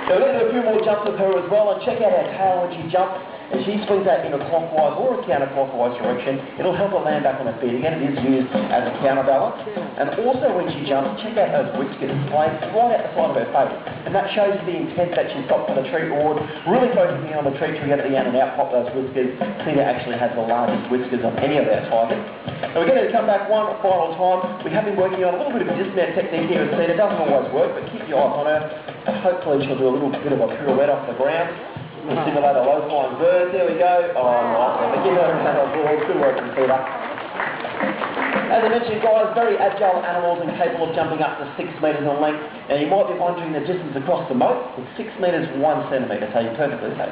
So we're going to do a few more jumps with her as well, and check out her tail when she jumps. And she swings that in a clockwise or a counterclockwise direction. It'll help her land back on her feet. Again, it is used as a counterbalance. And also when she jumps, check out those whiskers right out the side of her face. And that shows you the intent that she's got for the treat reward. Really focusing on the treat till we get to the end and out pop those whiskers. Cedar actually has the largest whiskers of any of our tigers. So we're going to come back one final time. We have been working on a little bit of a dismount technique here with Cedar. It doesn't always work, but keep your eyes on her. And hopefully she'll do a little bit of a pirouette off the ground. We'll simulate a low-flying bird. There we go. Oh, nice. But give her a round of applause. Good work, Cedar. As I mentioned, guys, very agile animals and capable of jumping up to 6 metres in length. Now, you might be wondering the distance across the moat. It's 6 metres, 1 centimetre, so you're perfectly safe.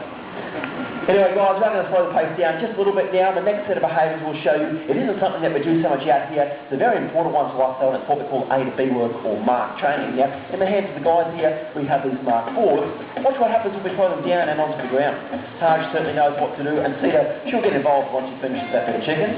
Anyway, guys, we're going to slow the pace down just a little bit now. The next set of behaviours we'll show you, it isn't something that we do so much out here. It's a very important one to us, though, and it's what we call A to B work or mark training. Now, in the hands of the guys here, we have these mark boards. Watch what happens when we throw them down and onto the ground. Taj certainly knows what to do, and Cedar, she'll get involved once she finishes that bit of chicken.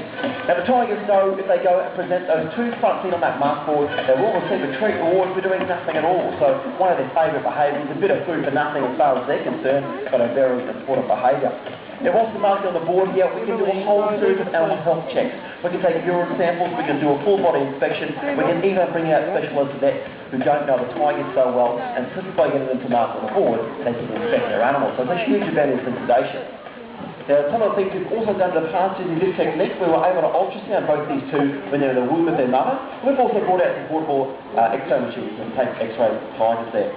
Now, the tigers know if they go and present those 2 front feet on that mark board, they will receive a treat reward for doing nothing at all. So, one of their favourite behaviours, a bit of food for nothing as far as they're concerned, but a very important behaviour. Now, whilst the mark on the board here, we can do a whole series of animal health checks. We can take urine samples, we can do a full body inspection, we can even bring out specialist vets who don't know the tigers so well, and simply by getting them to mark on the board, they can inspect their animals. So there's a huge advantage in sedation. Now, some of the things we've also done in the past using this technique, we were able to ultrasound both these two when they're in the womb of their mother. We've also brought out some portable X-ray machines and take X-ray tigers there.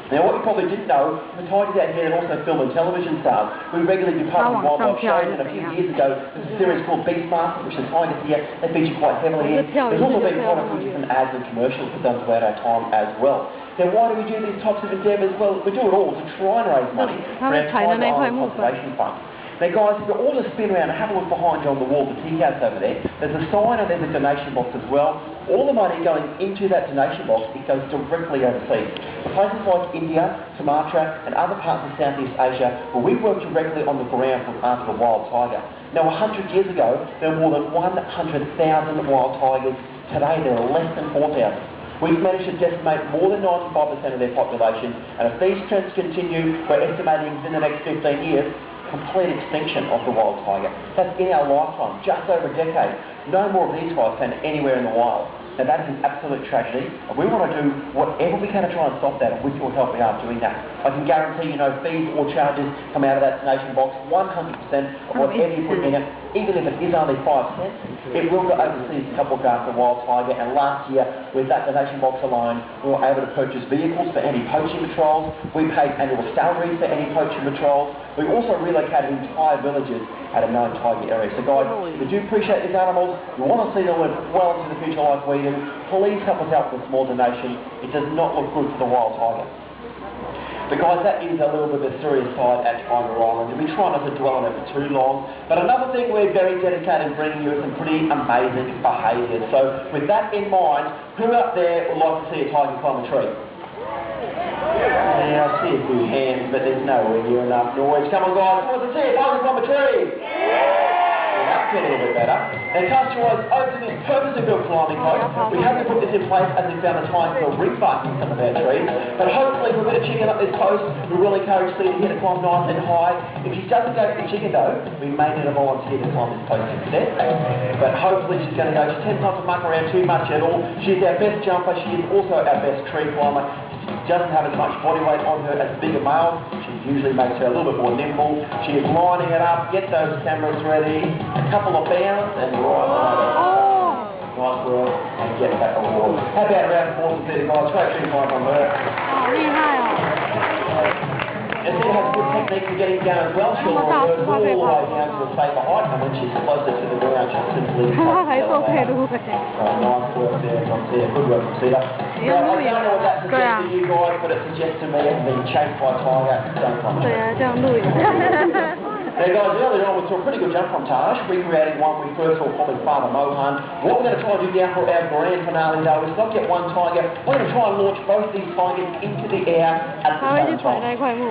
Now, what you probably didn't know, the tigers out here that also film and television stars. We regularly do part of the wildlife shows, and a few years ago, there's a series called Beastmaster, which the tigers here, they feature quite heavily in. There's also been quite a few different ads and commercials we've done throughout our time as well. Now, why do we do these types of endeavours? Well, we do it all to try and raise money for our Tiger Island Conservation Fund. Now, guys, if you all just spin around and have a look behind you on the wall, the tea house over there, there's a sign and there's a donation box as well. All the money going into that donation box, it goes directly overseas. Places like India, Sumatra, and other parts of Southeast Asia, where we work directly on the ground for after the wild tiger. Now, 100 years ago, there were more than 100,000 wild tigers. Today, there are less than 4,000. We've managed to decimate more than 95% of their population, and if these trends continue, we're estimating in the next 15 years, complete extinction of the wild tiger. That's in our lifetime, just over a decade. No more of these guys found anywhere in the wild. Now that is an absolute tragedy, and we want to do whatever we can to try and stop that, and with your help we are doing that. I can guarantee no fees or charges come out of that donation box. 100% of whatever you put in it, even if it is only 5 cents, it will go overseas to help look after the wild tiger. And last year, with that donation box alone, we were able to purchase vehicles for anti-poaching patrols. We paid annual salaries for anti-poaching patrols. We also relocated entire villages at a known tiger area. So guys, we do appreciate these animals. We want to see them live well into the future like we do. Please help us out with a small donation. It does not look good for the wild tiger. But guys, that is a little bit of a serious side at Tiger Island, and we try not to dwell on it for too long. But another thing we're very dedicated in bringing you is some pretty amazing behaviours. So with that in mind, who up there would like to see a tiger climb a tree? Yeah, I see a few hands, but there's nowhere near enough noise. Come on guys, who wants to see a tiger climb a tree? That's a little bit better. Now, cast-your-eyes open this purpose-built climbing post. We haven't put this in place as we found the time for a refund in some of our trees, but hopefully with a bit of chicken up this post, we will encourage Cedar here to climb nice and high. If she doesn't go for the chicken though, we may need a volunteer to climb this post instead. But hopefully she's going to go. She tends not to muck around too much at all. She's our best jumper. She is also our best tree climber. She doesn't have as much body weight on her as bigger males. She usually makes her a little bit more nimble. She is lining it up, get those cameras ready, a couple of bounds, and right over. Nice work, and get that award. How about a round of applause for Cedar, guys? Great tree climb on her. And Cedar has a good technique for getting down as well. She'll reverse all the way down to a safer height, and when she's closer to the ground, she'll simply nice work there from Cedar. Good work from Cedar. Now, I don't know what that suggests to you guys, but it suggests to me as being chased by a tiger. Don't come Now guys, earlier on we saw a pretty good jump from Taj, recreating one we first saw from Father Mohan. What we're going to try and do now for our grand finale though is not get one tiger, we're going to try and launch both these tigers into the air at the same time.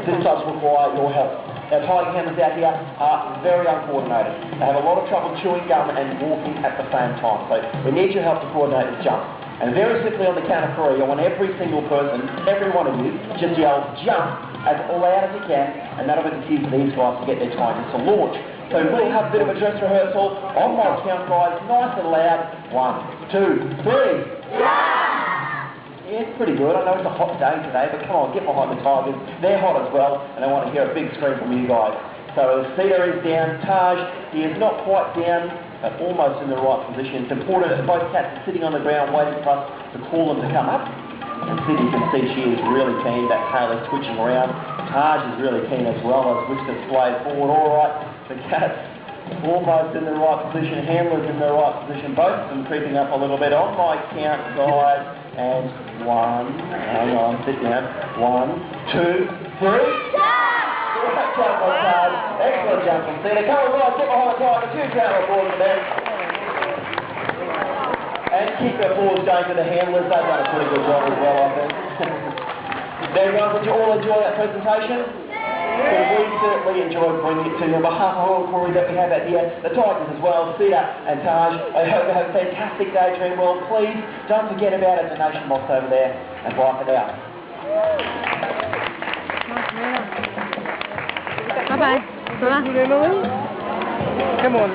This does require your help. Our tiger handlers out here are very uncoordinated. They have a lot of trouble chewing gum and walking at the same time. So we need your help to coordinate this jump. And very simply on the count of 3, I want every single person, every one of you, just yell jump as loud as you can, and that'll be the cue for these guys to get their time to launch. So we'll have a bit of a dress rehearsal on my count, guys, nice and loud. 1, 2, 3. Yeah, it's pretty good. I know it's a hot day today, but come on, get behind the Tigers. They're hot as well, and they want to hear a big scream from you guys. So Cedar is down. Taj, he is not quite down, but almost in the right position. It's important that both cats are sitting on the ground waiting for us to call them to come up. And Cedar, you can see she is really keen. That tail is switching around. Taj is really keen as well as whiskers fly forward. All right, the cats almost in the right position. Handlers in the right position. Both of them creeping up a little bit. On my count, guys. And 1, hang on, sit down. 1, 2, 3. Great jump on Taj. Excellent jump from Cedar. Come on, guys, get behind the Tigers. Huge round of applause for them. And keep their applause going to the handlers. They've done a pretty good job as well, I think. There, guys, did you all enjoy that presentation? We certainly enjoyed bringing it to you on behalf of all the Corey that we have out here, the Tigers as well, Cedar and Taj. I hope you have a fantastic day, DreamWorld. Please don't forget about our donation box over there, and bye for now. Bye-bye. Come on.